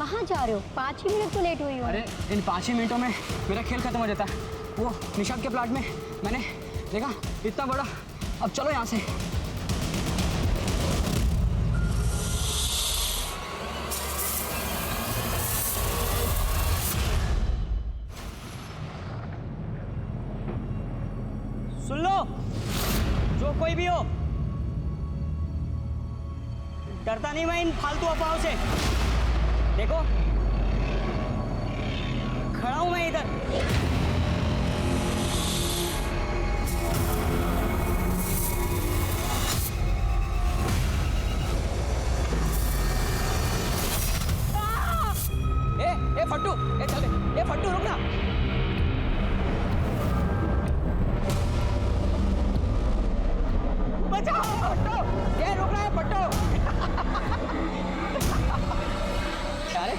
कहाँ जा रहे हो? 5 ही मिनट तो लेट हुई हो। अरे इन 5 ही मिनटों में मेरा खेल खत्म हो जाता है। वो निशाद के प्लाट में मैंने देखा इतना बड़ा। अब चलो यहाँ से। सुन लो, जो कोई भी हो, डरता नहीं मैं इन फालतू अफवाहों से। देखो, खड़ा हूं मैं इधर। ए फट्टू, ए चल ए फट्टू रुक ना। बचाओ फट्टू, ये रुक रहा है फट्टू। क्या रे?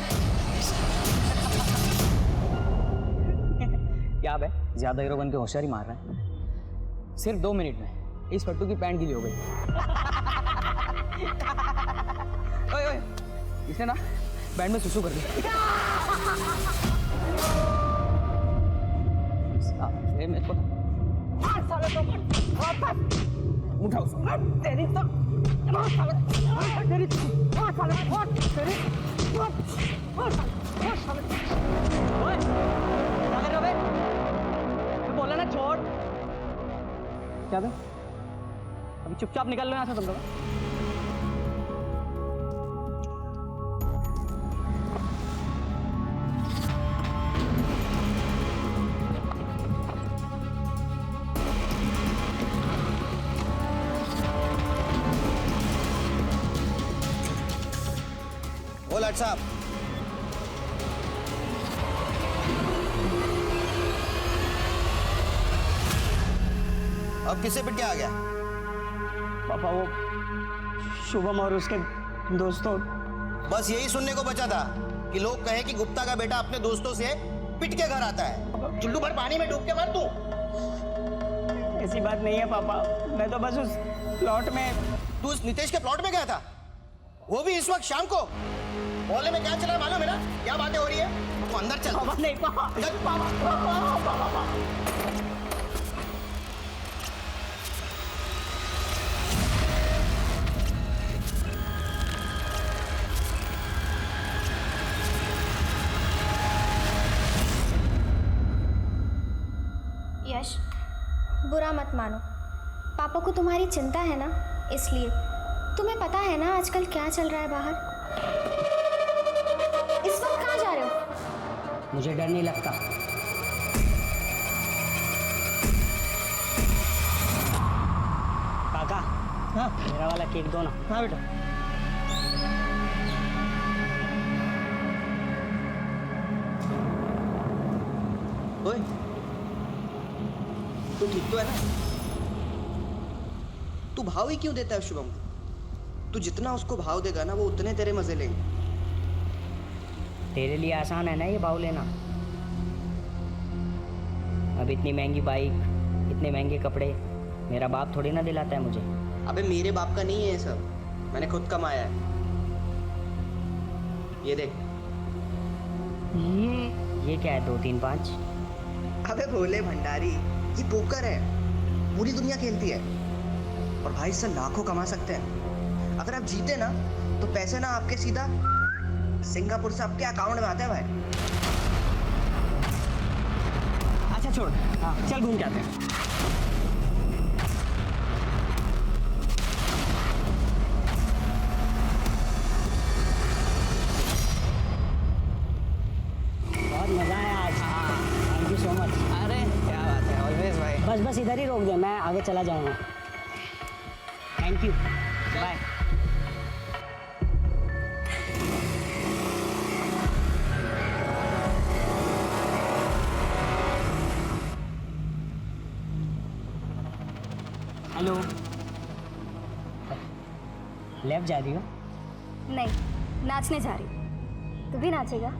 क्या बे, ज्यादा हीरो बन के होशियारी मार रहा है। सिर्फ 2 मिनट में इस फट्टू की पैंट गीली हो गई। ओए ओए, इसने ना पैंट में सुसु कर दिया। ये मेरे को उठाओ तेरी तो तेरी बोला ना छोड़। क्या बे, अभी चुपचाप निकल लो यहाँ से तुम लोग। वो लाट साहब, अब किससे पिट के आ गया? पापा, वो शुभम और उसके दोस्तों। बस यही सुनने को बचा था कि लोग कहे कि गुप्ता का बेटा अपने दोस्तों से पिट के घर आता है। चुल्लू भर पानी में डूब के मर तू। ऐसी बात नहीं है पापा, मैं तो बस उस प्लॉट में। तू उस नितेश के प्लॉट में गया था, वो भी इस वक्त शाम को? मोहल्ले में क्या चल रहा है मालूम है ना? क्या बातें हो रही है? तो अंदर चल। पापा नहीं पापा, चल पापा। यश, बुरा मत मानो, पापा को तुम्हारी चिंता है ना, इसलिए। तुम्हें पता है ना आजकल क्या चल रहा है बाहर? इस वक्त कहाँ जा रहे हो? मुझे डर नहीं लगता। काका, हाँ मेरा वाला केक दो ना। हाँ बेटा। ओए, तू ठीक तो है ना? तू भाव ही क्यों देता है शुभम को? तू जितना उसको भाव देगा ना, वो उतने तेरे मजे लेंगे। तेरे लिए आसान है ना ये भाव लेना। अब इतनी महंगी बाइक, इतने महंगे कपड़े मेरा बाप थोड़ी ना दिलाता है मुझे। अबे मेरे बाप का नहीं है ये सब, मैंने खुद कमाया है। ये देख। ये क्या है, 2 3 5? अबे भोले भंडारी, ये पोकर है, पूरी दुनिया खेलती है और भाई इससे लाखों कमा सकते हैं। अगर आप जीते ना तो पैसे ना आपके सीधा सिंगापुर से आपके अकाउंट में आते हैं भाई। अच्छा छोड़, हाँ चल घूम के आते हैं। बहुत मजा आया आज। Thank you so much. अरे क्या बात है, ऑलवेज भाई। बस इधर ही रोक दे, मैं आगे चला जाऊंगा। Thank you, bye. Hello, left जा रही हो? नहीं, नाचने जा रही हूँ। तू भी नाचेगा?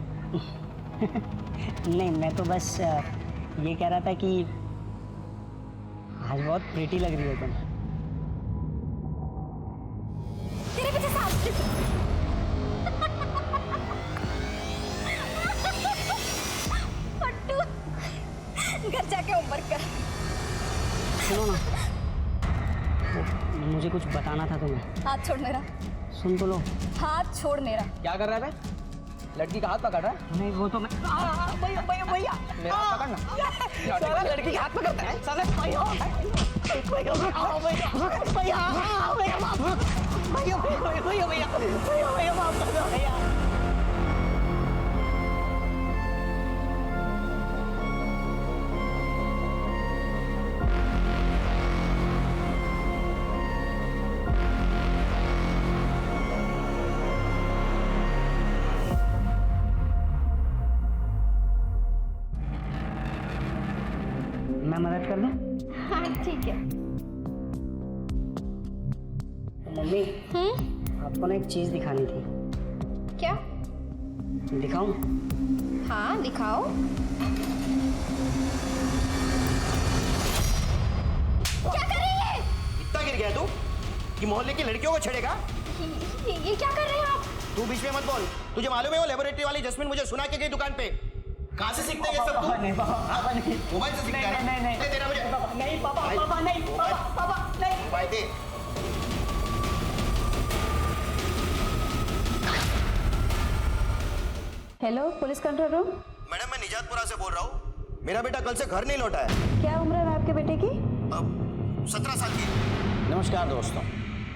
नहीं, मैं तो बस ये कह रहा था कि आज बहुत प्रीटी लग रही हो तुम। तेरे पीछे सांप। तुम घर जाके होमवर्क कर। सुनो ना, मुझे कुछ बताना था तुम्हें। हाथ छोड़ मेरा। सुन तो लो। हाथ छोड़ मेरा। क्या कर रहा है? लड़की का हाथ पकड़ रहा है? नहीं वो तो मैं। भैया भैया भैया मेरा हाथ पकड़ना। साला लड़की का हाथ पकड़ता है साला। भैया भैया भैया भैया माफ कर दो भैया। मैं मदद कर दूं? हाँ ठीक है। मम्मी आपको ना एक चीज दिखानी थी। क्या? दिखाऊं? हाँ दिखाओ। क्या कर रही है? इतना गिर गया तू कि मोहल्ले की लड़कियों को छेड़ेगा? ये क्या कर रहे हैं आप? तू बीच में मत बोल। तुझे मालूम है वो लेबोरेटरी वाली जस्मिन मुझे सुना के गई दुकान पे। कहाँ से सीखते हैं ये सब तू? नहीं पापा नहीं। मोबाइल से सीखता है? नहीं दे तेरा मुझे। नहीं पापा नहीं पापा नहीं। मोबाइल दे। Hello, police control room. Madam मैं निजातपुरा से बोल रहा हूँ। मेरा बेटा कल से घर नहीं लौटा है। क्या उम्र है आपके बेटे की? 17 साल की। नमस्कार दोस्तों,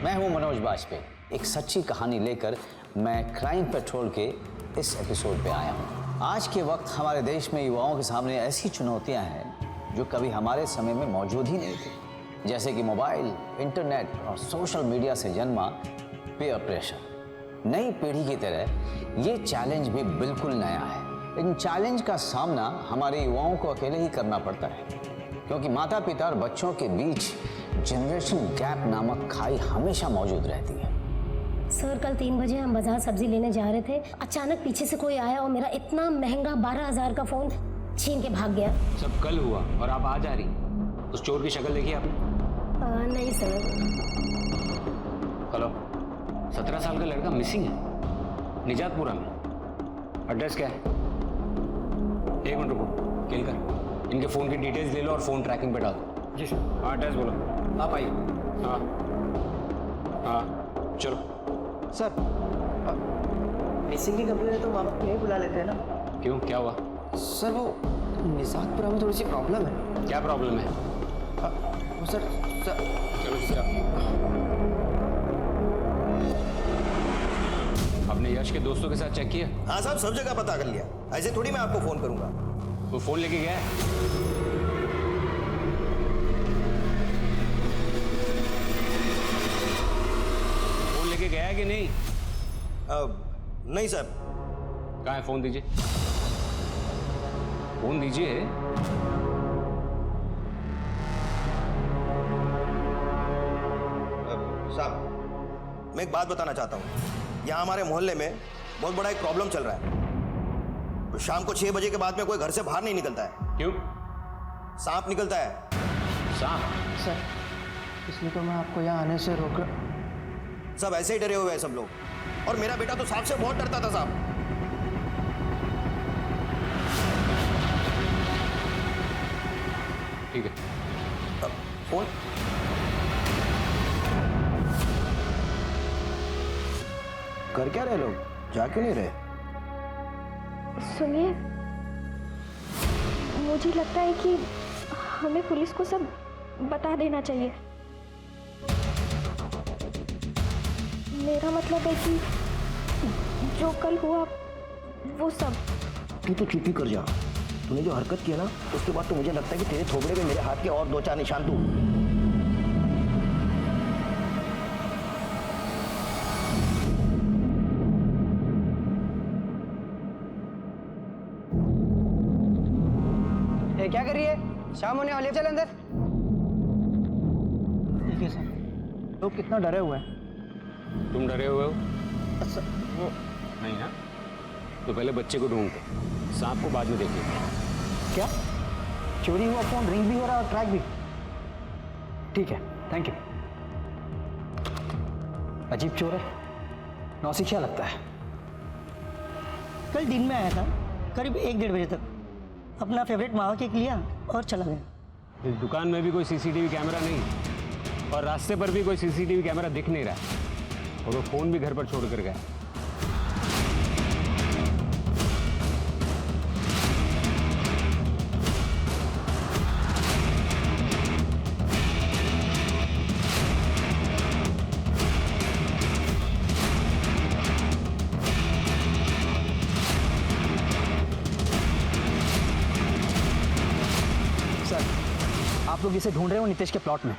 मैं हूं मनोज बाजपेयी। एक सच्ची कहानी लेकर मैं क्राइम पेट्रोल के इस एपिसोड पे आया हूं। आज के वक्त हमारे देश में युवाओं के सामने ऐसी चुनौतियां हैं जो कभी हमारे समय में मौजूद ही नहीं थी, जैसे कि मोबाइल, इंटरनेट और सोशल मीडिया से जन्मा पीयर प्रेशर। नई पीढ़ी की तरह ये चैलेंज भी बिल्कुल नया है, लेकिन चैलेंज का सामना हमारे युवाओं को अकेले ही करना पड़ता है, क्योंकि माता पिता और बच्चों के बीच जनरेशन गैप नामक खाई हमेशा मौजूद रहती है। सर कल 3 बजे हम बाजार सब्जी लेने जा रहे थे, अचानक पीछे से कोई आया और मेरा इतना महंगा 12,000 का फोन छीन के भाग गया। सब कल हुआ और आप आज आ रही। उस चोर की शक्ल देखी आपने? नहीं सर। हेलो, 17 साल का लड़का मिसिंग है निजातपुरा में। एड्रेस क्या है? 1 मिनट रुको, केलकर इनके फ़ोन की डिटेल्स ले लो और फ़ोन ट्रैकिंग पे डाल दो। जी सर। हाँ एड्रेस बोलो। आप आइए। हाँ हाँ चलो। सर मिसिंग की कंप्लेन है तो माँ बाप को नहीं बुला लेते हैं ना? क्यों, क्या हुआ? सर वो निजातपुरा में थोड़ी सी प्रॉब्लम है। क्या प्रॉब्लम है? वो सर चलो सर। आपने यश के दोस्तों के साथ चेक किया? हाँ साहब, सब जगह पता कर लिया। ऐसे थोड़ी मैं आपको फोन करूंगा। वो फ़ोन लेके गया है? फ़ोन लेके गया है कि नहीं? नहीं सर। कहाँ है? फ़ोन दीजिए। फ़ोन दीजिए। साहब मैं एक बात बताना चाहता हूँ। यहाँ हमारे मोहल्ले में बहुत बड़ा एक प्रॉब्लम चल रहा है। तो शाम को 6 बजे के बाद में कोई घर से बाहर नहीं निकलता है। क्यों? सांप निकलता है। सांप? सर इसलिए तो मैं आपको यहाँ आने से रोक रहा। सब ऐसे ही डरे हुए हैं सब लोग, और मेरा बेटा तो सांप से बहुत डरता था साहब। ठीक है। फोन कर क्या रहे लोग? जा क्यों नहीं रहे? सुनिए, मुझे लगता है कि हमें पुलिस को सब बता देना चाहिए। मेरा मतलब है कि जो कल हुआ वो सब। तू तो चुप ही कर जा। तूने जो हरकत किया ना, उसके बाद तो मुझे लगता है कि तेरे थोबड़े में मेरे हाथ के और 2-4 निशान तू। क्या कर रही है? शाम होने वाली है, चल अंदर। देखिए सर, लोग कितना डरे हुए हैं। तुम डरे हुए हो? अच्छा वो नहीं ना, तो पहले बच्चे को ढूंढते, सांप को बाद में देखेंगे। क्या चोरी हुआ फोन रिंग भी हो रहा है और ट्रैक भी? ठीक है, थैंक यू। अजीब चोर है, नौसिखिया लगता है। कल दिन में आया था करीब 1-1:30 बजे तक। अपना फेवरेट मावा केक लिया और चला गया। इस दुकान में भी कोई सीसीटीवी कैमरा नहीं और रास्ते पर भी कोई सीसीटीवी कैमरा दिख नहीं रहा और वो फ़ोन भी घर पर छोड़ कर गया। आप लोग इसे ढूंढ रहे हो नितेश के प्लॉट में।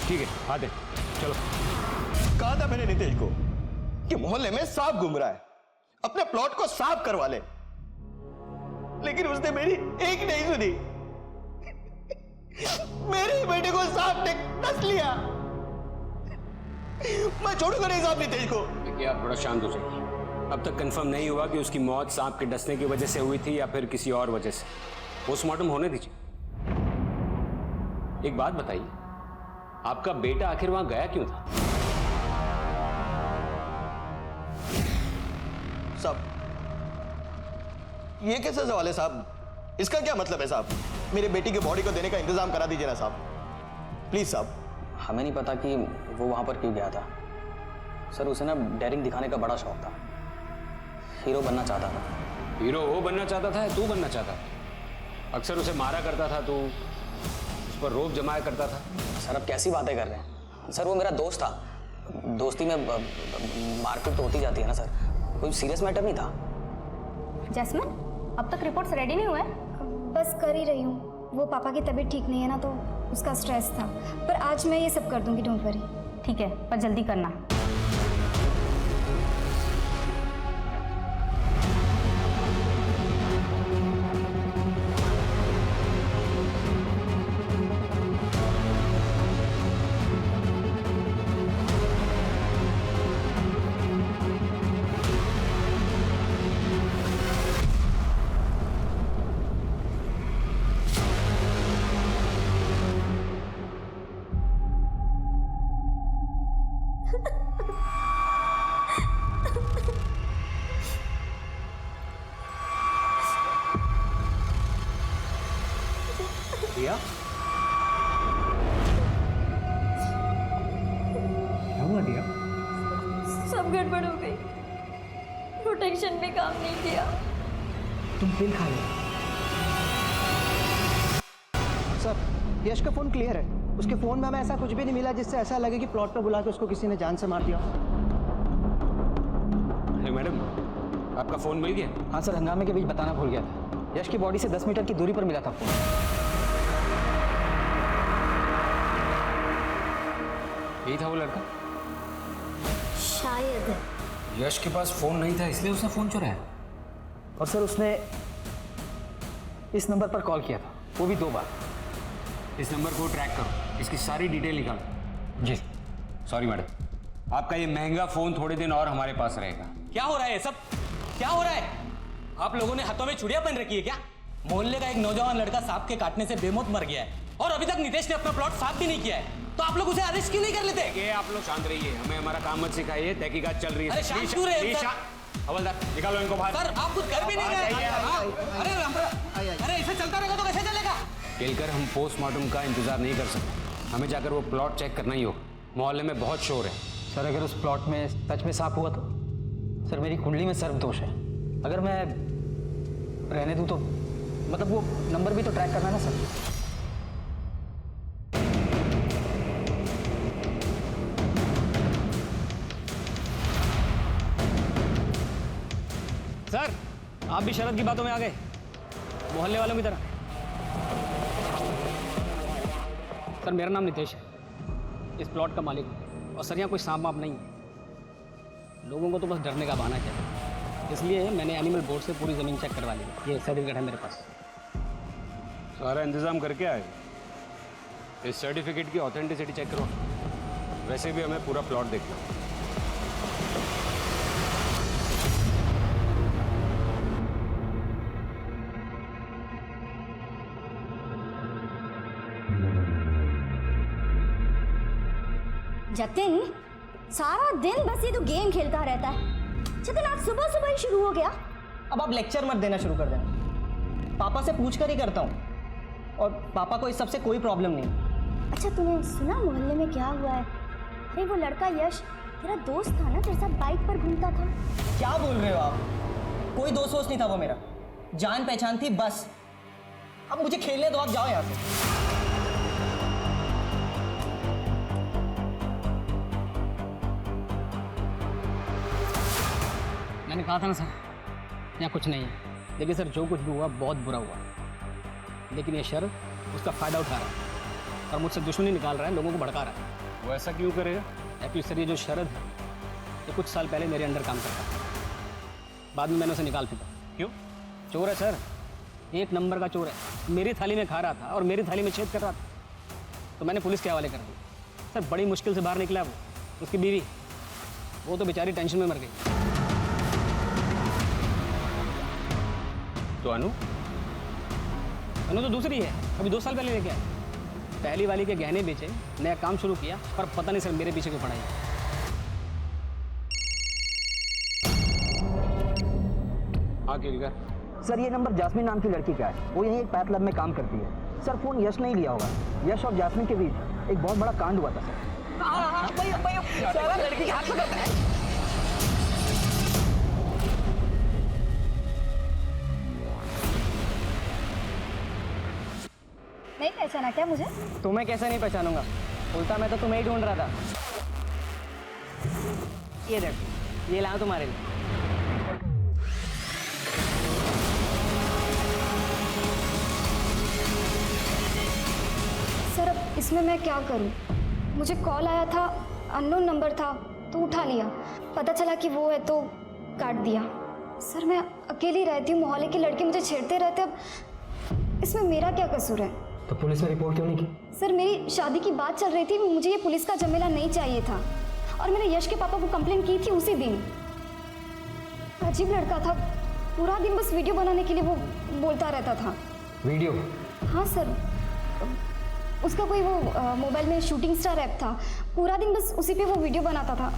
ठीक है, आते चलो। कहा था मैंने नितेश को कि मोहल्ले में सांप घूम रहा है, अपने प्लॉट को साफ करवा ले, लेकिन उसने मेरी एक नहीं सुनी। मेरे ही बेटे को सांप ने डस लिया। मैं छोड़ूंगा नहीं सांप नितेश को। देखिए आप थोड़ा शांत हो जाइए। अब तक कंफर्म नहीं हुआ कि उसकी मौत सांप के डसने की वजह से हुई थी या फिर किसी और वजह से। पोस्टमार्टम होने दीजिए। एक बात बताइए, आपका बेटा आखिर वहां गया क्यों था? साहब, ये कैसे सवाल है साहब? इसका क्या मतलब है साहब? मेरे बेटी की बॉडी को देने का इंतजाम करा दीजिए ना साहब, प्लीज साहब। हमें नहीं पता कि वो वहाँ पर क्यों गया था सर। उसे ना डेयरिंग दिखाने का बड़ा शौक था, हीरो बनना चाहता था। हीरो वो बनना चाहता था या तू बनना चाहता था? अक्सर उसे मारा करता था तू, उस पर रोब जमाया करता था। सर अब कैसी बातें कर रहे हैं सर? वो मेरा दोस्त था, दोस्ती में मारपीट तो होती जाती है ना सर, कोई सीरियस मैटर नहीं था। जैस्मिन, अब तक रिपोर्ट्स रेडी नहीं हुए? बस कर ही रही हूँ। वो पापा की तबीयत ठीक नहीं है ना, तो उसका स्ट्रेस था, पर आज मैं ये सब कर दूंगी, डोंट वरी। ठीक है, पर जल्दी करना। दिया? क्या हुआ दिया? सब गड़बड़ हो गई, प्रोटेक्शन भी काम नहीं किया। तुम पिल खा लो। सर, यश का फोन क्लियर है। उसके फोन में हमें ऐसा कुछ भी नहीं मिला जिससे ऐसा लगे कि प्लॉट पर बुला के उसको किसी ने जान से मार दिया। अरे मैडम, आपका फोन मिल गया? हाँ सर, हंगामे के बीच बताना भूल गया था। यश की बॉडी से 10 मीटर की दूरी पर मिला था फोन। यही था वो लड़का? शायद। यश के पास फोन नहीं था इसलिए उसने फोन चुराया। और सर उसने इस नंबर पर कॉल किया था, वो भी 2 बार। इस नंबर को ट्रैक करो, इसकी सारी डिटेल निकालो। जी सॉरी मैडम, आपका ये महंगा फोन थोड़े दिन और हमारे पास रहेगा। क्या हो रहा है ये सब? क्या हो रहा है? आप लोगों ने हाथों में चूड़ियां पहन रखी है क्या? मोहल्ले का एक नौजवान लड़का सांप के काटने से बेमौत मर गया है और अभी तक नितेश ने अपना प्लॉट साफ भी नहीं किया है, तो आप लोग उसे अरेस्ट क्यों नहीं कर लेते? ये आप लोग शांत रहिए, हमें हमारा काम मत सिखाइए, तहकीकात चल रही है। अरे शांत क्यों रहे सर? हवलदार निकालो इनको बाहर। सर आप कुछ कर भी नहीं रहे। अरे ऐसे चलता रहेगा तो कैसे चलेगा? केलकर, हम पोस्टमार्टम का इंतजार नहीं कर सकते, हमें जाकर वो प्लॉट चेक करना ही होगा। मोहल्ले में बहुत शोर है। सर अगर उस प्लॉट में सच में सांप हुआ तो सर मेरी कुंडली में सर्प दोष है। अगर मैं रहने दूं तो मतलब वो नंबर भी तो ट्रैक करना है ना सर। सर आप भी शरद की बातों में आ गए, मोहल्ले वालों की तरह। सर मेरा नाम नितेश है, इस प्लॉट का मालिक हूँ। और सर यहाँ कोई सांप वाप नहीं है, लोगों को तो बस डरने का बहाना चाहिए, इसलिए मैंने एनिमल बोर्ड से पूरी ज़मीन चेक करवा ली। ये सर्टिफिकेट है मेरे पास। सारा इंतजाम करके आए, इस सर्टिफिकेट की ऑथेंटिसिटी चेक करो। वैसे भी हमें पूरा प्लॉट देखना है। जतिन, सारा दिन बस ये तो गेम खेलता रहता है। जतिन आज सुबह सुबह ही शुरू हो गया। अब आप लेक्चर मत देना शुरू कर देना। पापा से पूछ कर ही करता हूँ, और पापा को इस सब से कोई प्रॉब्लम नहीं। अच्छा तूने सुना मोहल्ले में क्या हुआ है? अरे वो लड़का यश तेरा दोस्त था ना, तेरे साथ बाइक पर घूमता था। क्या बोल रहे हो आप? कोई दोस्त वोस्त नहीं था वो मेरा, जान पहचान थी बस। अब मुझे खेलने दो, आप जाओ यहाँ से। मैंने कहा था ना सर, यहाँ कुछ नहीं है। देखिए सर, जो कुछ भी हुआ बहुत बुरा हुआ, लेकिन ये शर उसका फ़ायदा उठा रहा है और मुझसे दुश्मनी निकाल रहा है, लोगों को भड़का रहा है। वो ऐसा क्यों करेगा? एक्चुअली सर, ये जो शरद है ये कुछ साल पहले मेरे अंडर काम करता था, बाद में मैंने उसे निकाल फेंका। क्यों? चोर है सर, एक नंबर का चोर है। मेरी थाली में खा रहा था और मेरी थाली में छेद कर रहा था, तो मैंने पुलिस के हवाले कर दिया। सर बड़ी मुश्किल से बाहर निकला वो, उसकी बीवी, वो तो बेचारी टेंशन में मर गई। तो अनु तो दूसरी है, अभी 2 साल पहले लेके आया। पहली वाली के गहने बेचे, नया काम शुरू किया, पर पता नहीं सर मेरे पीछे क्यों पड़ा है। हाँ केलकर। सर ये नंबर जास्मिन नाम की लड़की का है, वो यहीं एक पैथ लैब में काम करती है। सर फोन यश नहीं लिया होगा, यश और जास्मिन के बीच एक बहुत बड़ा कांड हुआ था सर। लड़की के हाथ में करता है। नहीं पहचाना क्या मुझे? तुम्हें कैसे नहीं पहचानूंगा, उल्टा मैं तो तुम्हें ही ढूंढ रहा था। ये देख, ये लाऊं तुम्हारे लिए। सर अब इसमें मैं क्या करूं? मुझे कॉल आया था, अननोन नंबर था तो उठा लिया, पता चला कि वो है तो काट दिया। सर मैं अकेली रहती हूँ, मोहल्ले के लड़के मुझे छेड़ते रहते, अब इसमें मेरा क्या कसूर है? तो पुलिस में रिपोर्ट क्यों नहीं की? सर मेरी शादी की बात चल रही थी, मुझे ये पुलिस का झमेला नहीं चाहिए था, और मैंने यश के पापा को कंप्लेन की थी उसी दिन। अजीब लड़का था, पूरा दिन बस वीडियो बनाने के लिए वो बोलता रहता था। वीडियो? हाँ सर, उसका कोई वो मोबाइल में शूटिंग स्टार ऐप था, पूरा दिन बस उसी पे वो वीडियो बनाता था।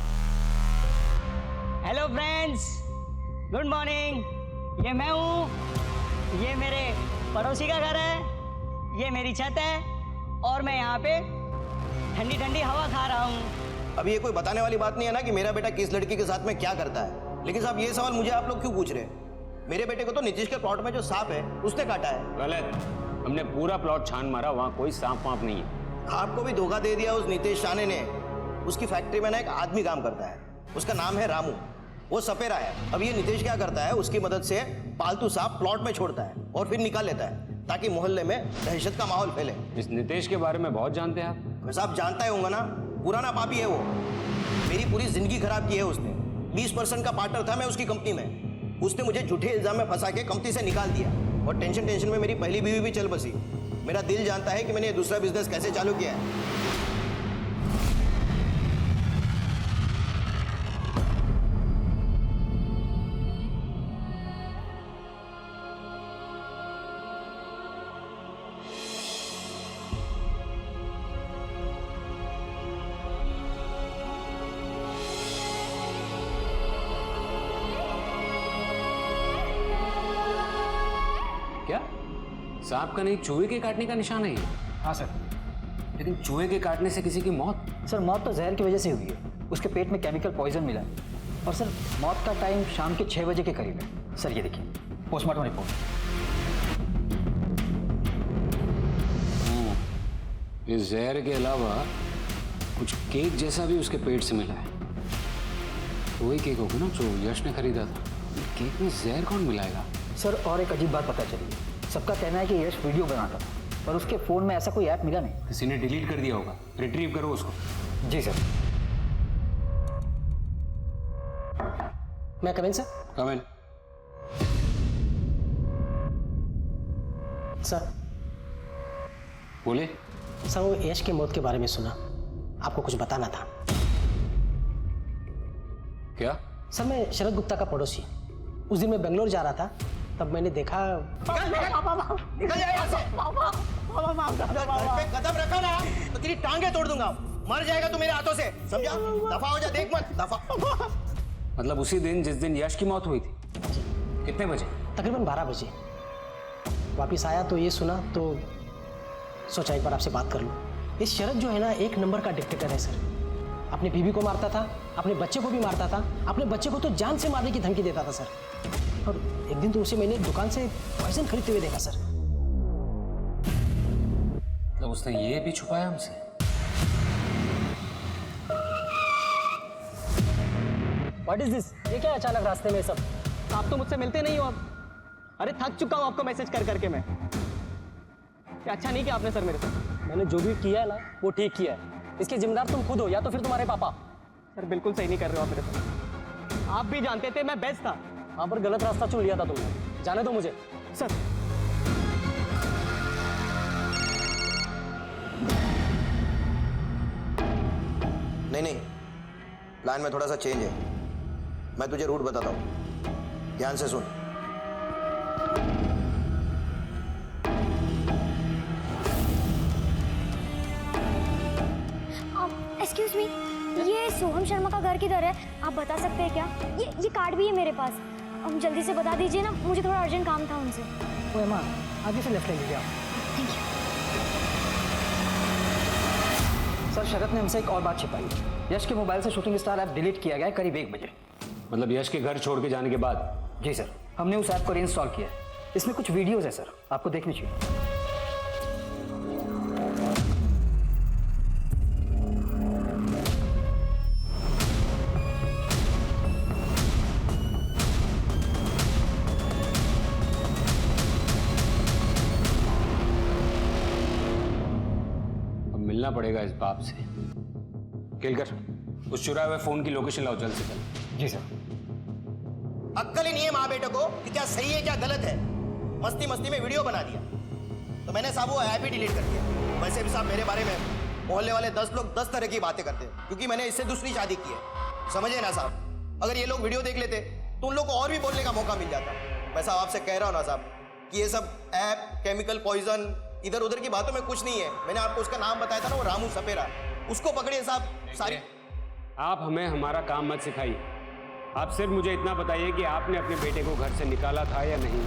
Hello friends, good morning. ये मैं हूँ, ये मेरे पड़ोसी का घर है, ये मेरी छत है, और मैं यहाँ पे ठंडी ठंडी हवा खा रहा हूँ। अब ये कोई बताने वाली बात नहीं है ना कि मेरा बेटा किस लड़की के साथ में क्या करता है। लेकिन साहब ये सवाल मुझे आप लोग क्यों पूछ रहे हैं? मेरे बेटे को तो नीतीश के प्लॉट में जो सांप है उसने काटा है। गलत, हमने पूरा प्लॉट छान मारा, वहाँ कोई सांप वाप नहीं है। आपको भी धोखा दे दिया उस नीतीश शाने ने। उसकी फैक्ट्री में ना एक आदमी काम करता है, उसका नाम है रामू, वो सपेरा है। अब ये नीतीश क्या करता है, उसकी मदद से पालतू सांप प्लॉट में छोड़ता है और फिर निकाल लेता है, ताकि मोहल्ले में दहशत का माहौल फैले। इस नितेश के बारे में बहुत जानते हैं आप? वैसे आप जानता ही होगा ना, पुराना पापी है वो, मेरी पूरी जिंदगी खराब की है उसने। 20% का पार्टनर था मैं उसकी कंपनी में, उसने मुझे झूठे इल्जाम में फंसा के कंपनी से निकाल दिया, और टेंशन में मेरी पहली बीवी भी चल बसी। मेरा दिल जानता है कि मैंने ये दूसरा बिजनेस कैसे चालू किया है। क्या सांप का नहीं, चूहे के काटने का निशान है ये? हाँ सर। लेकिन चूहे के काटने से किसी की मौत? सर मौत तो जहर की वजह से हुई है, उसके पेट में केमिकल पॉइजन मिला है, और सर मौत का टाइम शाम के 6 बजे के करीब है। सर ये देखिए पोस्टमार्टम रिपोर्ट। इस जहर के अलावा कुछ केक जैसा भी उसके पेट से मिला है। तो वही केक होगा ना जो यश ने खरीदा था। केक में जहर कौन मिलाएगा? सर और एक अजीब बात पता चली, सबका कहना है कि यश वीडियो बनाता था, पर उसके फ़ोन में ऐसा कोई ऐप मिला नहीं। किसी ने डिलीट कर दिया होगा, रिट्रीव करो उसको। जी सर। मैं कमिन सर? कमिन। सर बोले। सर वो यश की मौत के बारे में सुना, आपको कुछ बताना था। क्या? सर मैं शरद गुप्ता का पड़ोसी, उस दिन मैं बेंगलोर जा रहा था, तब मैंने देखा। निकल जाए यहाँ से। घर पे कदम रखा ना तो तेरी टांगे तोड़ दूंगा, मर जाएगा तू मेरे हाथों से, समझा? दफा हो जा, देख मत, दफा। मतलब उसी दिन जिस दिन यश की मौत हुई थी? कितने बजे? तकरीबन 12 बजे। वापस आया तो ये सुना तो सोचा एक बार आपसे बात कर लूँ। ये शरद जो है ना, एक नंबर का डिक्टेटर है सर। अपनी बीवी को मारता था, अपने बच्चे को भी मारता था, अपने बच्चे को तो जान से मारने की धमकी देता था सर। और एक दिन तो उसे मैंने दुकान से पॉइजन खरीदते हुए देखा सर। तो उसने ये भी छुपाया हमसे? What is this? ये क्या अचानक रास्ते में सब? आप तो मुझसे मिलते नहीं हो अब। अरे थक चुका हूँ आपको मैसेज कर करके मैं। क्या अच्छा नहीं किया आपने सर मेरे साथ? मैंने जो भी किया है ना वो ठीक किया है। इसके जिम्मेदार तुम खुद हो या तो फिर तुम्हारे पापा। सर बिल्कुल सही नहीं कर रहे हो आप मेरे साथ। आप भी जानते थे मैं बेस्ट था। वहां पर गलत रास्ता चुन लिया था तुमने। जाने दो मुझे सर। नहीं, प्लान में थोड़ा सा चेंज है। मैं तुझे रूट बताता हूँ, ध्यान से सुन। एक्सक्यूज मी, ये सोहम शर्मा का घर किधर है? आप बता सकते हैं क्या? ये कार्ड भी है मेरे पास। जल्दी से बता दीजिए ना, मुझे थोड़ा अर्जेंट काम था उनसे। ओए माँ, आगे से लेफ्ट ले लीजिए आप। Thank you. सर शरद ने हमसे एक और बात छिपाई। यश के मोबाइल से शूटिंग स्टार ऐप डिलीट किया गया है करीब 1 बजे। मतलब यश के घर छोड़ के जाने के बाद? जी सर, हमने उस ऐप को रीइंस्टॉल किया है। इसमें कुछ वीडियोस है सर, आपको देखनी चाहिए। मिलना पड़ेगा इस बाप से। केलकर, उस चुराए हुए फोन की लोकेशन लाओ जल्द से जल्द। जी सर। अक्कल ही नहीं है माँ बेटे को कि क्या सही है क्या गलत है। मस्ती मस्ती में वीडियो बना दिया तो मैंने साहब वो ऐप ही डिलीट कर दिया। वैसे भी साहब मेरे बारे में मोहल्ले वाले 10 लोग 10 तरह की बातें करते हैं, क्योंकि मैंने इससे दूसरी शादी की है। समझे ना साहब? अगर ये लोग वीडियो देख लेते तो उन लोग को और भी बोलने का मौका मिल जाता। मैं साहब आपसे कह रहा हूँ ना साहब कि ये सब ऐप, केमिकल पॉइजन, इधर उधर की बातों में कुछ नहीं है। मैंने आपको उसका नाम बताया था ना, वो रामू सपेरा, उसको पकड़िए साहब। सारी आप हमें हमारा काम मत सिखाइए। आप सिर्फ मुझे इतना बताइए कि आपने अपने बेटे को घर से निकाला था या नहीं।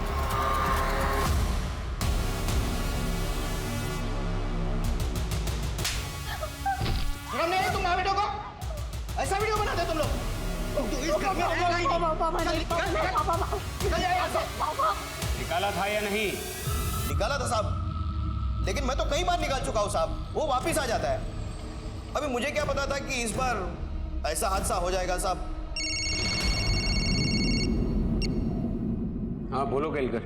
शर्म नहीं आई तुम माँ बेटों को? ऐसा वीडियो बनाते तुम लोग? निकाला था या नहीं? निकाला था साहब, लेकिन मैं तो कई बार निकाल चुका हूँ साहब। वो वापिस आ जाता है। अभी मुझे क्या पता था कि इस बार ऐसा हादसा हो जाएगा साहब। हाँ बोलो केलकर।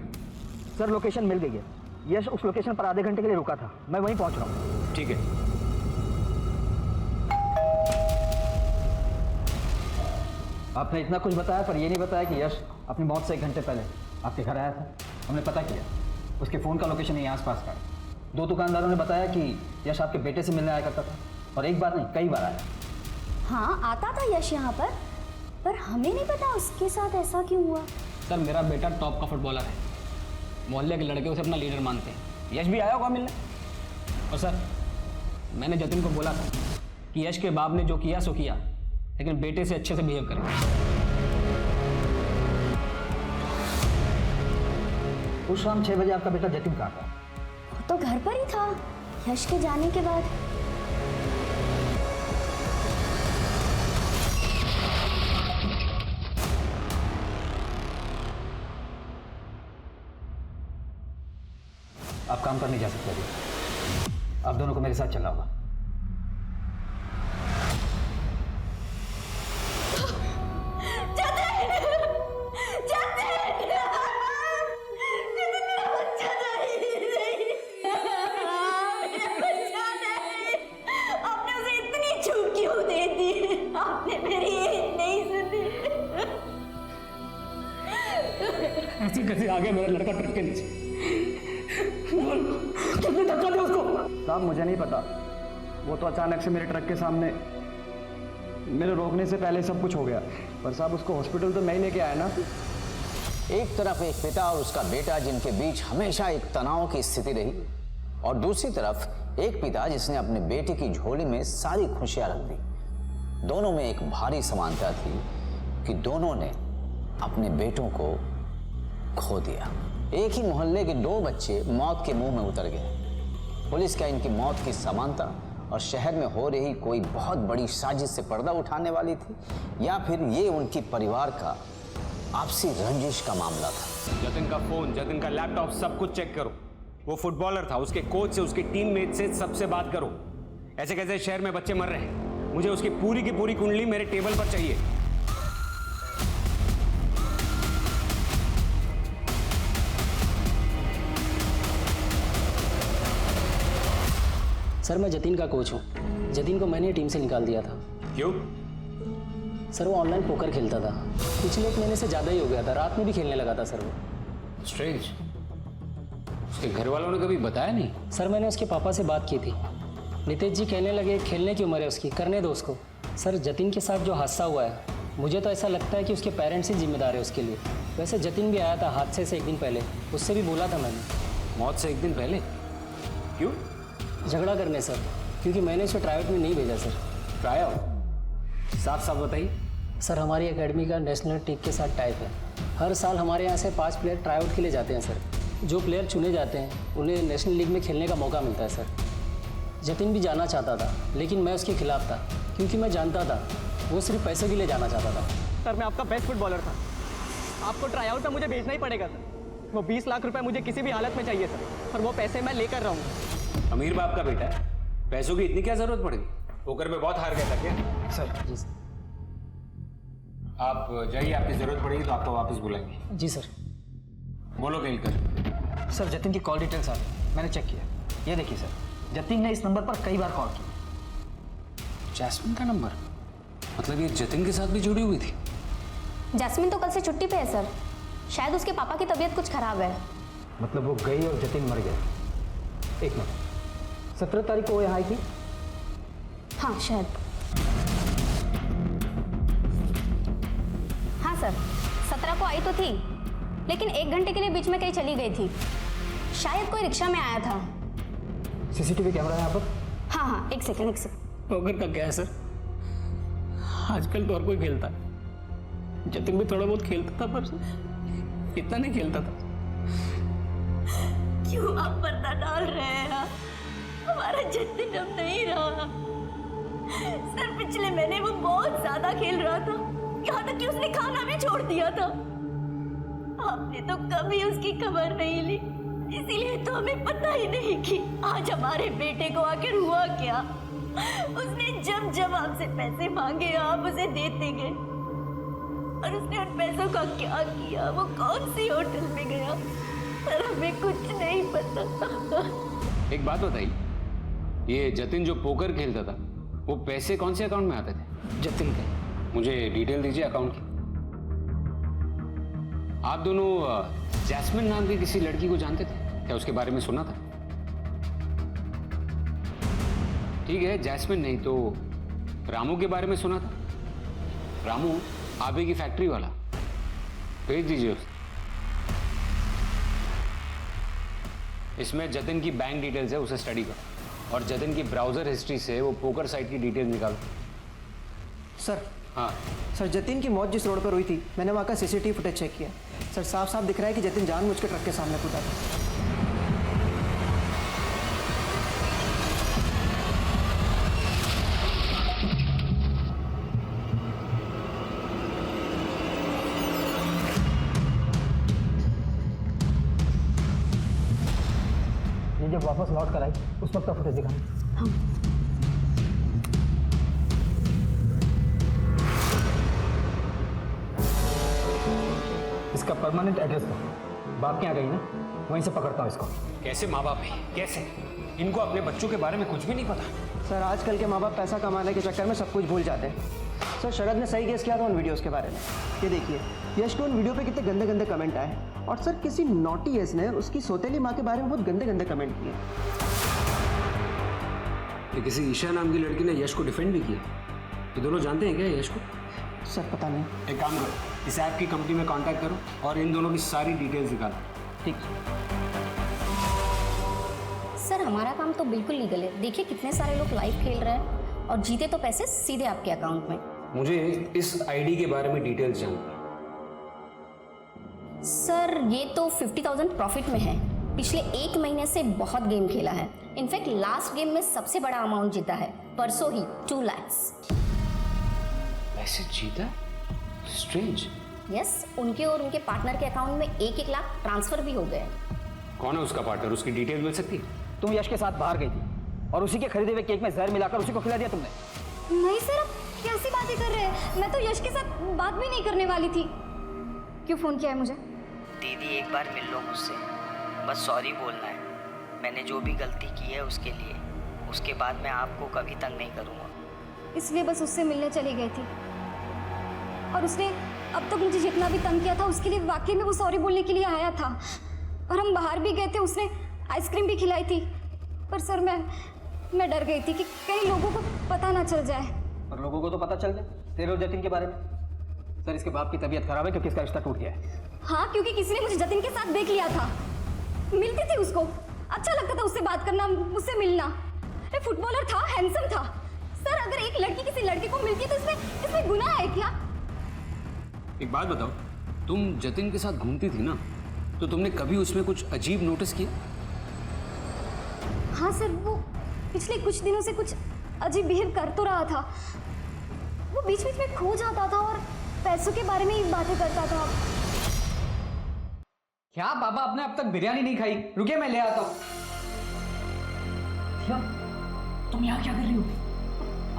सर लोकेशन मिल गई है। यश उस लोकेशन पर आधे घंटे के लिए रुका था, मैं वहीं पहुंच रहा हूँ। ठीक है। आपने इतना कुछ बताया पर ये नहीं बताया कि यश अपनी मौत से 1 घंटे पहले आपके घर आया था। हमने पता किया, उसके फ़ोन का लोकेशन यहीं आसपास का। 2 दुकानदारों ने बताया कि यश आपके बेटे से मिलने आया करता था, और एक बार नहीं कई बार आया। हाँ आता था यश यहाँ पर हमें नहीं पता उसके साथ ऐसा क्यों हुआ। सर मेरा बेटा टॉप का फुटबॉलर है, मोहल्ले के लड़के उसे अपना लीडर मानते हैं। यश भी आया होगा मिलने। और सर मैंने जतिन को बोला था कि यश के बाप ने जो किया सो किया, लेकिन बेटे से अच्छे से बिहेव करें। उस शाम 6 बजे आपका बेटा जतिन कहाँ था? वो तो घर पर ही था यश के जाने के बाद। आप काम पर नहीं जा सकते अभी। आप दोनों को मेरे साथ चलना होगा। ऐसे कैसे आ गया मेरा लड़का ट्रक के नीचे? कितने धक्का दिया उसको? साहब मुझे नहीं पता, वो तो अचानक से मेरे ट्रक के सामने, मेरे रोकने से पहले सब कुछ हो गया। पर साहब उसको हॉस्पिटल तो मैं ही लेके आया ना। एक तरफ एक पिता और उसका बेटा जिनके बीच हमेशा एक तनाव की स्थिति रही, और दूसरी तरफ एक पिता जिसने अपने बेटे की झोली में सारी खुशियां रख दी। दोनों में एक भारी समानता थी कि दोनों ने अपने बेटों को खो दिया। एक ही मोहल्ले के 2 बच्चे मौत के मुंह में उतर गए। पुलिस का इनकी मौत की समानता और शहर में हो रही कोई बहुत बड़ी साजिश से पर्दा उठाने वाली थी, या फिर ये उनकी परिवार का आपसी रंजिश का मामला था। जतिन का फोन, जतिन का लैपटॉप, सब कुछ चेक करो। वो फुटबॉलर था, उसके कोच से, उसके टीममेट से, सबसे बात करो। ऐसे कैसे शहर में बच्चे मर रहे हैं? मुझे उसकी पूरी की पूरी कुंडली मेरे टेबल पर चाहिए। सर मैं जतिन का कोच हूँ। जतिन को मैंने टीम से निकाल दिया था। क्यों? सर वो ऑनलाइन पोकर खेलता था, पिछले 1 महीने से ज़्यादा ही हो गया था, रात में भी खेलने लगा था सर वो। स्ट्रेंज। उसके घर वालों ने कभी बताया नहीं? सर मैंने उसके पापा से बात की थी। नितेश जी कहने लगे खेलने की उम्र है उसकी, करने दो उसको। सर जतिन के साथ जो हादसा हुआ है, मुझे तो ऐसा लगता है कि उसके पेरेंट्स ही जिम्मेदार है उसके लिए। वैसे जतिन भी आया था हादसे से 1 दिन पहले, उससे भी बोला था मैंने। मौत से 1 दिन पहले? क्यों? झगड़ा करने सर, क्योंकि मैंने उसे ट्राई आउट में नहीं भेजा सर। Try out? साफ साफ बताइए। सर हमारी एकेडमी का नेशनल टीम के साथ टाइप है। हर साल हमारे यहाँ से 5 प्लेयर ट्राई आउट के लिए जाते हैं सर। जो प्लेयर चुने जाते हैं उन्हें नेशनल लीग में खेलने का मौका मिलता है सर। जतिन भी जाना चाहता था, लेकिन मैं उसके खिलाफ था, क्योंकि मैं जानता था वो सिर्फ पैसे के लिए जाना चाहता था। सर मैं आपका बेस्ट फुटबॉलर था, आपको ट्राई आउट में मुझे भेजना ही पड़ेगा सर। वो 20 लाख रुपए मुझे किसी भी हालत में चाहिए सर, और वो पैसे मैं लेकर रहूँगा। अमीर बाप का बेटा है, पैसों की इतनी क्या जरूरत पड़ेगी? पोकर में बहुत हार गया था क्या? सर जी सर। आप जाइए, आपकी जरूरत पड़ेगी तो आपको वापस बुलाएंगे। जी सर। बोलो केलकर। सर जतिन की कॉल डिटेल्स आ गई, मैंने चेक किया। ये देखिए सर, जतिन ने इस नंबर पर कई बार कॉल की। जैस्मिन का नंबर? मतलब ये जतिन के साथ भी जुड़ी हुई थी? जैस्मिन तो कल से छुट्टी पे है सर, शायद उसके पापा की तबीयत कुछ खराब है। मतलब वो गई और जतिन मर गया? 1 मिनट, 17 तारीख को वो यहाँ आई थी? हाँ शायद। हाँ सर 17 को आई तो थी, लेकिन 1 घंटे के लिए बीच में कहीं चली गई थी। शायद कोई रिक्शा में आया था। सीसीटीवी कैमरा है यहाँ पर? हाँ हाँ, एक सेकंड। पोकर का क्या है सर, आजकल तो और कोई खेलता है। जतिन भी थोड़ा बहुत खेलता था, पर इतना नहीं खेलता था। क्यों आप पर्दा डाल रहे हैं? हमारा जतिन अब नहीं रहा सर। पिछले महीने वो बहुत ज्यादा खेल रहा था, यहाँ तक कि उसने खाना भी छोड़ दिया था। आपने तो कभी उसकी खबर नहीं ली, इसीलिए तो हमें पता ही नहीं कि आज हमारे बेटे को आखिर हुआ क्या। उसने जब जब आपसे पैसे मांगे आप उसे देते गए, और उसने उन पैसों का क्या किया, वो कौन सी होटल में गया, सर हमें कुछ नहीं पता। एक बात बताइए, ये जतिन जो पोकर खेलता था, वो पैसे कौन से अकाउंट में आते थे? जतिन के। मुझे डिटेल दीजिए अकाउंट की। आप दोनों जैस्मिन नाम की किसी लड़की को जानते थे क्या? उसके बारे में सुना था? ठीक है, जैस्मिन नहीं तो रामू के बारे में सुना था? रामू आबे की फैक्ट्री वाला, भेज दीजिए उसे। इसमें जतिन की बैंक डिटेल्स है, उसे स्टडी करो, और जतिन की ब्राउजर हिस्ट्री से वो पोकर साइट की डिटेल निकालो। सर। हाँ सर जतिन की मौत जिस रोड पर हुई थी, मैंने वहाँ का सीसीटीवी फुटेज चेक किया। सर साफ साफ दिख रहा है कि जतिन जानबूझ के ट्रक के सामने कूदा था। ये जब वापस लौट कर आई उस वक्त का फुटेज दिखाना। हाँ। इसका परमानेंट एड्रेस दो। बाप के यहाँ गई ना, वहीं से पकड़ता हूँ इसको। कैसे माँ बाप है? कैसे? इनको अपने बच्चों के बारे में कुछ भी नहीं पता। सर आजकल के माँ बाप पैसा कमाने के चक्कर में सब कुछ भूल जाते हैं। सर शरद ने सही गेस किया था उन वीडियोस के बारे में। ये देखिए, यश के उन वीडियो पे कितने गंदे गंदे कमेंट आए, और सर किसी नॉटी यश ने उसकी सौतेली माँ के बारे में बहुत गंदे गंदे कमेंट किए। ये किसी ईशा नाम की लड़की ने यश को डिफेंड भी किया। ये दोनों जानते हैं क्या यश को? सर पता नहीं। एक काम करो, इस ऐप की कंपनी में कांटेक्ट करो और इन दोनों की सारी डिटेल्स निकालो। ठीक। सर हमारा काम तो बिल्कुल लीगल है। देखिए कितने सारे लोग लाइव खेल रहे हैं, और जीते तो पैसे सीधे आपके अकाउंट में। मुझे इस आईडी के बारे में डिटेल्स जानना है। सर ये तो 50,000 प्रॉफिट में है। पिछले 1 महीने से बहुत गेम खेला है। इनफैक्ट लास्ट गेम में सबसे बड़ा अमाउंट जीता है, परसों ही 2 लाख। ऐसे जीता? स्ट्रेंज। यस, उनके और उनके पार्टनर के अकाउंट में 1-1 लाख ट्रांसफर भी हो गए। कौन है उसका पार्टनर? उसकी डिटेल मिल सकती है? तुम यश के साथ बाहर गई थी और उसी के खरीदे हुए केक में जहर मिलाकर उसी को खिला दिया तुमने। नहीं सर, आप कैसी बातें कर रहे हैं? मैं तो यश के साथ बात भी नहीं करने वाली थी। क्यों फ़ोन किया है मुझे? दीदी एक बार मिल लो मुझसे, बस सॉरी बोलना है। मैंने जो भी गलती की है उसके लिए, उसके बाद मैं आपको कभी तंग नहीं करूँगा। इसलिए बस उससे मिलने चली गई थी। और उसने अब तक मुझे जितना भी तंग किया था उसके लिए वाकई में वो सॉरी बोलने के लिए आया था। और हम बाहर भी गए थे, उसने आइसक्रीम भी खिलाई थी। पर सर मैं डर गई थी कि कई लोगों को पता ना चल जाए। और लोगों को तो पता चल जाए तेरे और जतिन के बारे में। सर इसके बाप की तबीयत खराब है क्योंकि इसका रिश्ता टूट गया है। हाँ, क्योंकि किसी ने मुझे जतिन के साथ देख लिया था। मिलती थी उसको, अच्छा लगता था उससे बात करना, उससे मिलना। फुटबॉलर था, हैंडसम था। सर अगर एक लड़की किसी लड़के को मिलती है तो इसमें गुनाह है क्या? एक बात बताओ, तुम जतिन के साथ घूमती थी ना, तो तुमने कभी उसमें कुछ अजीब नोटिस किया? हाँ सर, वो पिछले कुछ दिनों से कुछ अजीब बिहेव कर तो रहा था। वो बीच बीच में खो जाता था और पैसों के बारे में ही बातें करता था। क्या बाबा, आपने अब तक बिरयानी नहीं खाई? रुकिए मैं ले आता हूँ। तुम यहाँ क्या कर रही हो?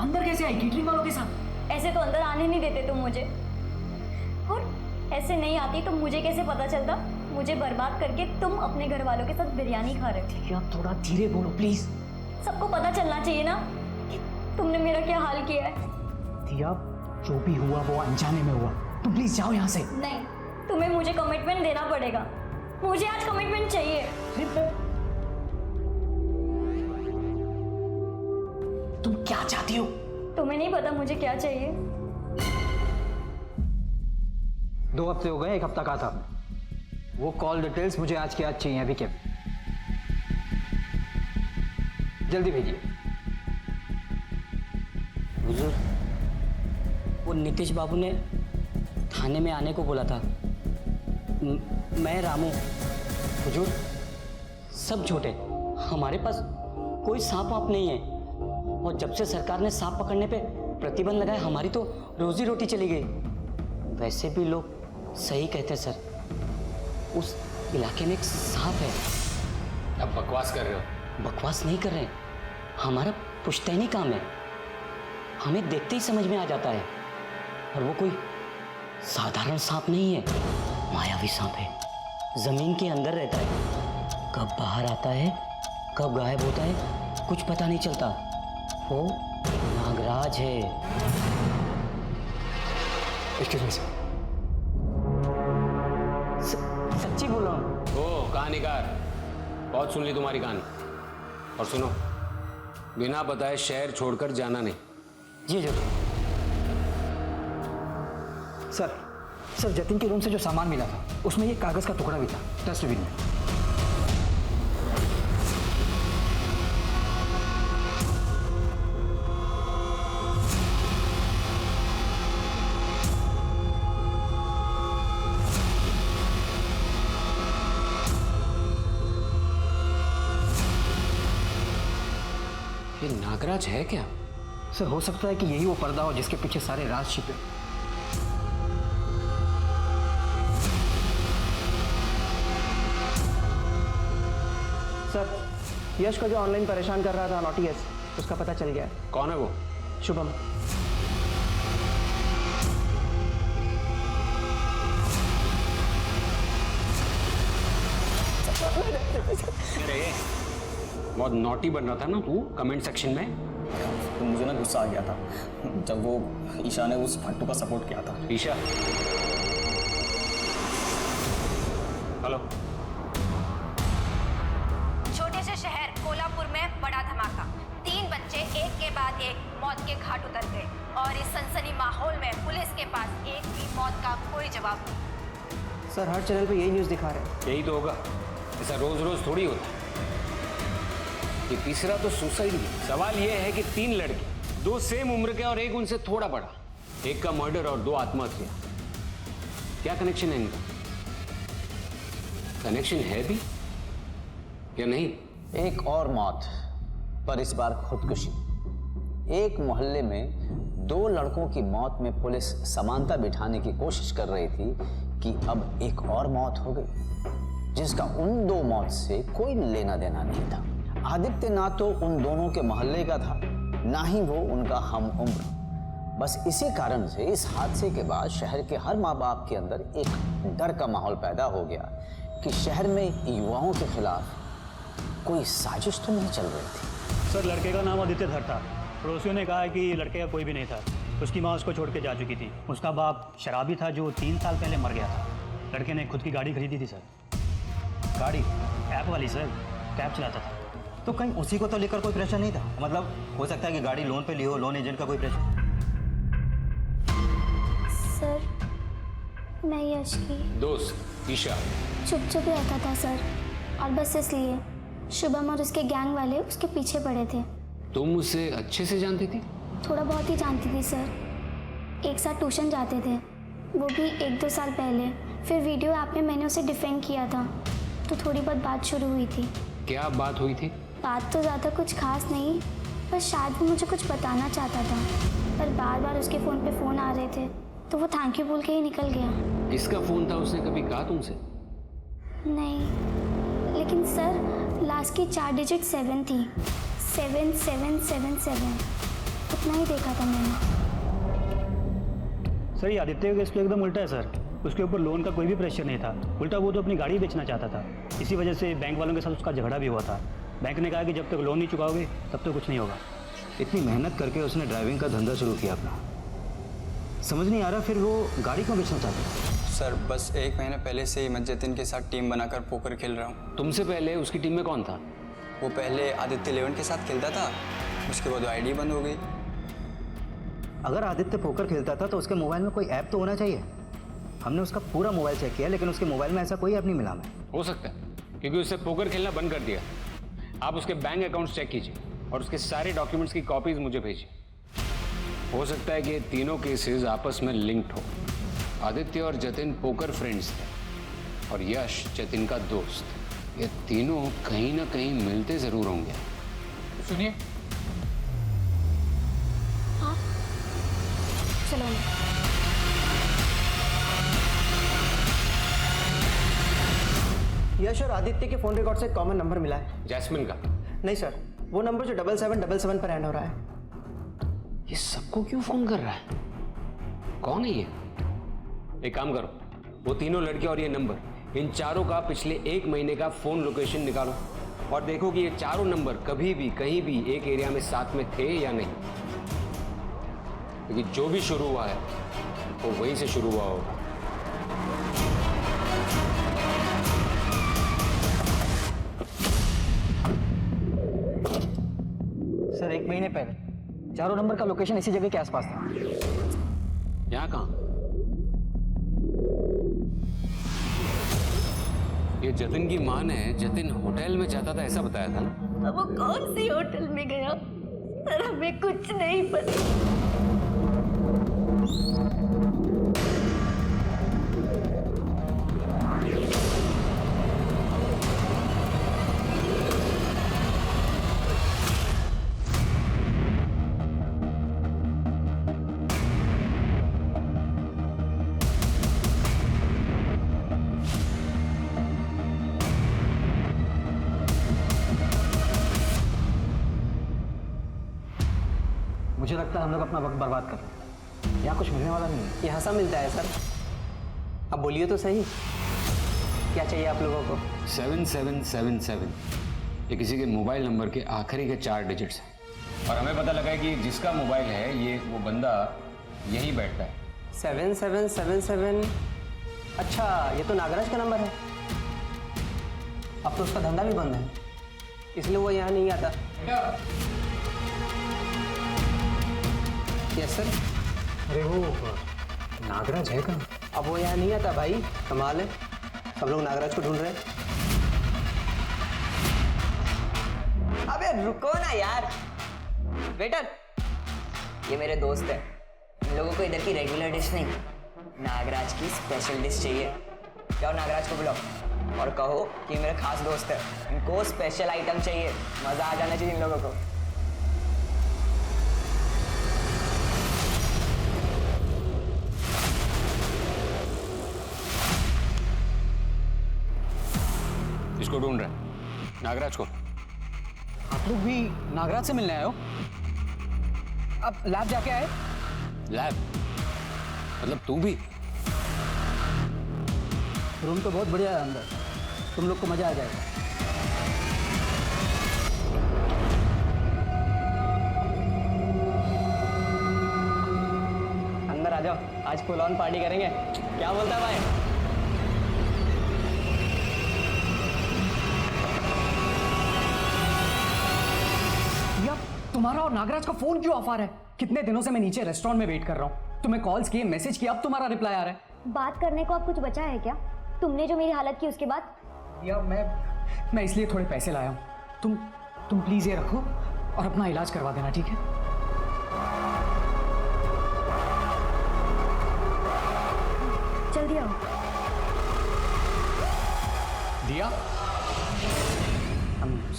अंदर कैसे आई केटरिंग वालों के साथ? ऐसे तो अंदर आने नहीं देते तुम मुझे, और ऐसे नहीं आती तो मुझे कैसे पता चलता? मुझे बर्बाद करके तुम अपने घर वालों के साथ बिरयानी खा रहे थे। आप थोड़ा धीरे बोलो प्लीज। सबको पता चलना चाहिए ना कि तुमने मेरा क्या हाल किया है। दिया, जो भी हुआ वो अनजाने में हुआ। तुम प्लीज जाओ यहाँ से। नहीं, तुम्हें मुझे कमिटमेंट देना पड़ेगा। मुझे आज कमिटमेंट चाहिए। तुम क्या चाहती हो? तुम्हें नहीं पता मुझे क्या चाहिए? 2 हफ्ते हो गए, 1 हफ्ता कहा था। वो कॉल डिटेल्स मुझे आज के आज चाहिए अभी के। जल्दी भेजिए। हुजूर, वो नीतीश बाबू ने थाने में आने को बोला था। मैं रामू। हुजूर, सब झूठे। हमारे पास कोई सांप वाप नहीं है, और जब से सरकार ने सांप पकड़ने पे प्रतिबंध लगाया, हमारी तो रोजी रोटी चली गई। वैसे भी लोग सही कहते सर, उस इलाके में एक सांप है। अब बकवास कर रहे हो? बकवास नहीं कर रहे, हमारा पुश्तैनी काम है। हमें देखते ही समझ में आ जाता है। और वो कोई साधारण सांप नहीं है, मायावी सांप है। जमीन के अंदर रहता है, कब बाहर आता है कब गायब होता है कुछ पता नहीं चलता। वो नागराज है। Excuse me sir. सच्ची बोल रहा हूँ। ओ कहानीकार, बहुत सुन ली तुम्हारी कहानी। और सुनो, बिना बताए शहर छोड़कर जाना नहीं। जी जी सर जतिन के रूम से जो सामान मिला था उसमें ये कागज का टुकड़ा भी था, डस्टबिन में। ये नागराज है क्या? सर हो सकता है कि यही वो पर्दा हो जिसके पीछे सारे राज छिपे। सर, यश को जो ऑनलाइन परेशान कर रहा था नॉटी यश, उसका पता चल गया। कौन है वो? शुभम। बहुत नॉटी बन रहा था ना तू कमेंट सेक्शन में। तो मुझे ना गुस्सा आ गया था जब वो ईशा ने उस फट्टू का सपोर्ट किया था। ईशा, हेलो। छोटे से शहर कोल्हापुर में बड़ा धमाका। 3 बच्चे एक के बाद एक मौत के घाट उतर गए, और इस सनसनी माहौल में पुलिस के पास एक भी मौत का कोई जवाब नहीं। सर हर चैनल पे यही न्यूज़ दिखा रहे हैं। यही तो होगा, ऐसा रोज रोज थोड़ी होता है। ये तीसरा तो सुसाइड ही। सवाल ये है कि 3 लड़के, 2 सेम उम्र के और एक उनसे थोड़ा बड़ा, एक का मर्डर और 2 आत्महत्या। क्या कनेक्शन है इनका? कनेक्शन है भी या नहीं? एक और मौत, पर इस बार खुदकुशी। एक मोहल्ले में 2 लड़कों की मौत में पुलिस समानता बिठाने की कोशिश कर रही थी कि अब एक और मौत हो गई, जिसका उन 2 मौत से कोई लेना देना नहीं था। आदित्य ना तो उन दोनों के मोहल्ले का था, ना ही वो उनका हम उम्र। बस इसी कारण से इस हादसे के बाद शहर के हर माँ बाप के अंदर एक डर का माहौल पैदा हो गया कि शहर में युवाओं के खिलाफ कोई साजिश तो नहीं चल रही थी। सर, लड़के का नाम आदित्य धर था। पड़ोसियों ने कहा कि लड़के का कोई भी नहीं था। उसकी माँ उसको छोड़ के जा चुकी थी। उसका बाप शराबी था जो 3 साल पहले मर गया था। लड़के ने खुद की गाड़ी खरीदी थी सर। गाड़ी? ऐप वाली सर, कैब चलाता था। तो कहीं उसी को तो लेकर कोई प्रेशर नहीं था? मतलब हो सकता है कि गाड़ी लोन पे ली हो, लोन एजेंट का कोई प्रेशर? सर, मैं यश की दोस्त ईशा। चुप चुप रहता था सर, और बस इसलिए शुभम और उसके गैंग वाले उसके पीछे पड़े थे। तुम उसे अच्छे से जानती थी? थोड़ा बहुत ही जानती थी सर। एक साथ ट्यूशन जाते थे, वो भी 1-2 साल पहले। फिर वीडियो ऐप में मैंने उसे डिफेंड किया था, तो थोड़ी बहुत बात शुरू हुई थी। क्या बात हुई थी? बात तो ज़्यादा कुछ खास नहीं, बस शायद वो मुझे कुछ बताना चाहता था, पर बार बार उसके फ़ोन पे फ़ोन आ रहे थे, तो वो थैंक यू बोल के ही निकल गया। किसका फ़ोन था? उसने कभी कहा तुमसे? नहीं, लेकिन सर लास्ट की 4 डिजिट 7 थी। 7777, इतना ही देखा था मैंने। सर, ये आदित्य का केस तो एकदम उल्टा है सर। उसके ऊपर लोन का कोई भी प्रेशर नहीं था। उल्टा वो तो अपनी गाड़ी बेचना चाहता था। इसी वजह से बैंक वालों के साथ उसका झगड़ा भी हुआ था। बैंक ने कहा कि जब तक लोन नहीं चुकाओगे तब तक कुछ नहीं होगा। इतनी मेहनत करके उसने ड्राइविंग का धंधा शुरू किया अपना, समझ नहीं आ रहा फिर वो गाड़ी क्यों बेचना चाहता है? सर, बस 1 महीने पहले से ही मैं जतिन के साथ टीम बनाकर पोकर खेल रहा हूँ। तुमसे पहले उसकी टीम में कौन था? वो पहले आदित्य 11 के साथ खेलता था, उसके बाद आईडी बंद हो गई। अगर आदित्य पोकर खेलता था तो उसके मोबाइल में कोई ऐप तो होना चाहिए। हमने उसका पूरा मोबाइल चेक किया, लेकिन उसके मोबाइल में ऐसा कोई ऐप नहीं मिला हमें। हो सकता है क्योंकि उससे पोकर खेलना बंद कर दिया। आप उसके बैंक अकाउंट्स चेक कीजिए और उसके सारे डॉक्यूमेंट्स की कॉपीज मुझे भेजिए। हो सकता है कि ये तीनों केसेस आपस में लिंक्ड हो। आदित्य और जतिन पोकर फ्रेंड्स थे और यश जतिन का दोस्त। ये तीनों कहीं ना कहीं मिलते जरूर होंगे। सुनिए, हाँ चलो। यश और आदित्य के फोन रिकॉर्ड से एक कॉमन नंबर मिला है। जैस्मिन का? नहीं सर, वो नंबर जो 7777 पर एंड हो रहा है। ये सबको क्यों फोन कर रहा है? कौन है ये? एक काम करो, वो तीनों लड़के और ये नंबर, इन चारों का पिछले 1 महीने का फोन लोकेशन निकालो और देखो कि ये चारों नंबर कभी भी कहीं भी एक एरिया में साथ में थे या नहीं। क्योंकि जो भी शुरू हुआ है वो वहीं से शुरू हुआ होगा। सर, 1 महीने पहले चारों नंबर का लोकेशन इसी जगह के आसपास था। यहाँ कहाँ? ये जतिन की माँ ने जतिन होटल में जाता था ऐसा बताया था ना? अब वो कौन सी होटल में गया सर, हमें कुछ नहीं पता। मुझे लगता है हम लोग अपना वक्त बर्बाद कर रहे हैं। यहाँ कुछ मिलने वाला नहीं है। यहाँ सब मिलता है सर। अब बोलिए तो सही, क्या चाहिए आप लोगों को? 7777 ये किसी के मोबाइल नंबर के आखिरी के 4 डिजिट्स हैं और हमें पता लगा है कि जिसका मोबाइल है ये वो बंदा यही बैठता है। 7777। अच्छा, ये तो नागराज का नंबर है। अब तो उसका धंधा भी बंद है, इसलिए वो यहाँ नहीं आता। Yes sir. अरे वो नागराज है कहाँ? अब वो यहाँ नहीं आता भाई, कमाल है। सब लोग नागराज को ढूंढ रहे हैं। अबे रुको ना यार। वेटर, ये मेरे दोस्त है। इन लोगों को इधर की रेगुलर डिश नहीं, नागराज की स्पेशल डिश चाहिए। जाओ नागराज को बुलाओ। और कहो कि मेरे खास दोस्त है, इनको स्पेशल आइटम चाहिए, मजा आ जाना चाहिए इन लोगों को। इसको ढूंढ रहा है, नागराज को। आप लोग भी नागराज से मिलने आए हो? अब लैब जाके आए? लैब मतलब तू भी? रूम तो बहुत बढ़िया है अंदर, तुम लोग को मजा आ जाएगा। अंदर आ जाओ, आज फुल ऑन पार्टी करेंगे। क्या बोलता है भाई? तुम्हारा और नागराज का फोन क्यों ऑफ आ रहा है? कितने दिनों से मैं नीचे रेस्टोरेंट में वेट कर रहा हूँ, तुम्हें कॉल्स किए, मैसेज किया, अब तुम्हारा रिप्लाई आ रहा है। बात करने को अब कुछ बचा है क्या? तुमने जो मेरी हालत की उसके बाद? या मैं इसलिए थोड़े पैसे लाया हूँ, तुम प्लीज ये रखो और अपना इलाज करवा देना, ठीक है? जल्दी आओ। दिया,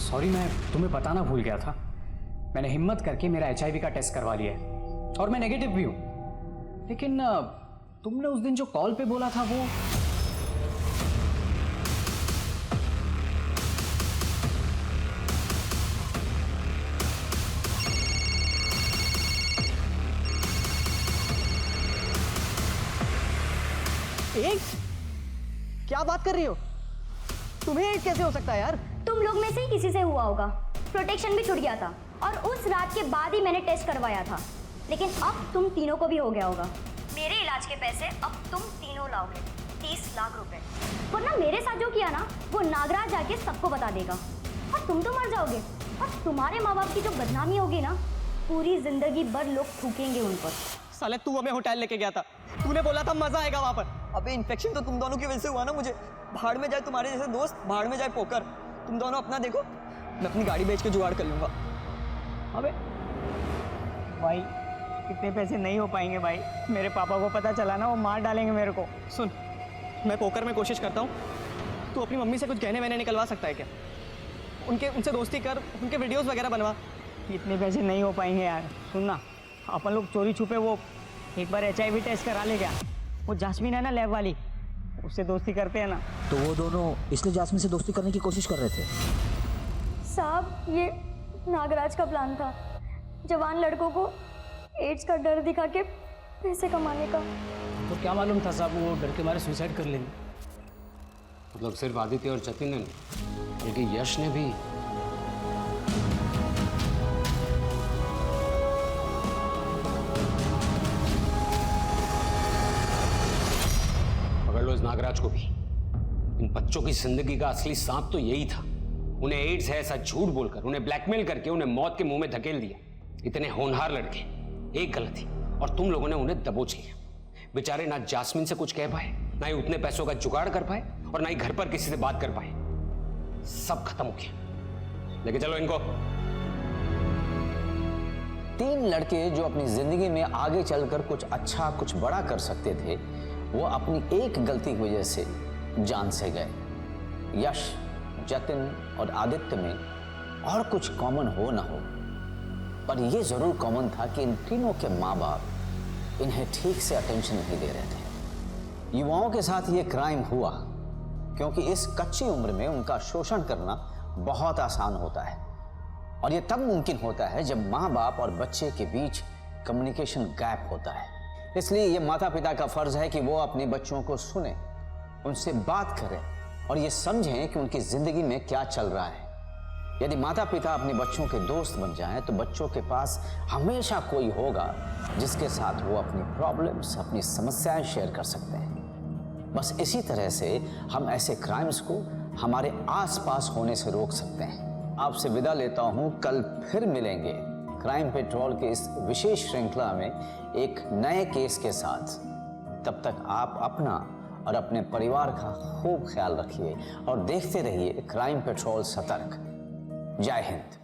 सॉरी, मैं तुम्हें बताना भूल गया था। मैंने हिम्मत करके मेरा HIV का टेस्ट करवा लिया है और मैं नेगेटिव भी हूं। लेकिन तुमने उस दिन जो कॉल पे बोला था वो एड्स? क्या बात कर रही हो? तुम्हें एड्स कैसे हो सकता है यार? तुम लोग में से ही किसी से हुआ होगा। प्रोटेक्शन भी छूट गया था और उस रात के बाद ही मैंने टेस्ट करवाया था। लेकिन अब तुम तीनों को भी हो गया होगा। मेरे इलाज के पैसे अब तुम तीनों लाओगे, 30 लाख रुपए। वरना मेरे साथ जो किया ना, वो नागराज जाके सबको बता देगा और तुम तो मर जाओगे। और तुम्हारे माँ बाप की जो बदनामी होगी ना, पूरी जिंदगी भर लोग थूकेंगे उन पर। साले तू हमें होटल लेके गया था, तूने बोला था मजा आएगा वहां पर। अबे इन्फेक्शन तो तुम दोनों की वजह से हुआ ना मुझे। भाड़ में जाए तुम्हारे जैसे दोस्त, भाड़ में जाए पोकर। तुम दोनों अपना देखो, मैं अपनी गाड़ी बेच के जुगाड़ कर लूंगा। अबे भाई इतने पैसे नहीं हो पाएंगे भाई, मेरे पापा को पता चला ना वो मार डालेंगे मेरे को। सुन, मैं पोकर में कोशिश करता हूँ, तू अपनी मम्मी से कुछ गहने वहने निकलवा सकता है क्या? उनसे दोस्ती कर, उनके वीडियोस वगैरह बनवा। इतने पैसे नहीं हो पाएंगे यार। सुन ना, अपन लोग चोरी छुपे वो एक बार HIV टेस्ट करा ले क्या? वो जास्मीन है ना लैब वाली, उससे दोस्ती करते हैं ना। तो वो दोनों इसलिए जास्मीन से दोस्ती करने की कोशिश कर रहे थे? साहब, ये नागराज का प्लान था, जवान लड़कों को एड्स का डर दिखा के पैसे कमाने का। तो क्या मालूम था साहब वो डर के मारे सुसाइड कर लेंगे। मतलब सिर्फ आदित्य और जतिन ने नहीं, बल्कि यश ने भी। पकड़ लो इस नागराज को भी। इन बच्चों की जिंदगी का असली सांप तो यही था। उन्हें एड्स है ऐसा झूठ बोलकर, उन्हें ब्लैकमेल करके उन्हें मौत के मुंह में धकेल दिया। इतने होनहार लड़के, एक गलती और तुम लोगों ने उन्हें दबोच लिया। बेचारे ना जास्मीन से कुछ कह पाए, ना ही उतने पैसों का जुगाड़ कर पाए और ना ही घर पर किसी से बात कर पाए। सब खत्म हो गया। लेके चलो इनको। 3 लड़के जो अपनी जिंदगी में आगे चलकर कुछ अच्छा कुछ बड़ा कर सकते थे, वो अपनी एक गलती की वजह से जान से गए। यश, जतिन और आदित्य में और कुछ कॉमन हो ना हो, पर यह जरूर कॉमन था कि इन तीनों के माँ बाप इन्हें ठीक से अटेंशन नहीं दे रहे थे। युवाओं के साथ ये क्राइम हुआ क्योंकि इस कच्ची उम्र में उनका शोषण करना बहुत आसान होता है और ये तब मुमकिन होता है जब माँ बाप और बच्चे के बीच कम्युनिकेशन गैप होता है। इसलिए ये माता पिता का फर्ज है कि वो अपने बच्चों को सुने, उनसे बात करें और ये समझें कि उनकी जिंदगी में क्या चल रहा है। यदि माता पिता अपने बच्चों के दोस्त बन जाएं तो बच्चों के पास हमेशा कोई होगा जिसके साथ वो अपनी प्रॉब्लम्स, अपनी समस्याएं शेयर कर सकते हैं। बस इसी तरह से हम ऐसे क्राइम्स को हमारे आसपास होने से रोक सकते हैं। आपसे विदा लेता हूं, कल फिर मिलेंगे क्राइम पेट्रोल के इस विशेष श्रृंखला में एक नए केस के साथ। तब तक आप अपना और अपने परिवार का खूब ख्याल रखिए और देखते रहिए क्राइम पेट्रोल सतर्क। जय हिंद।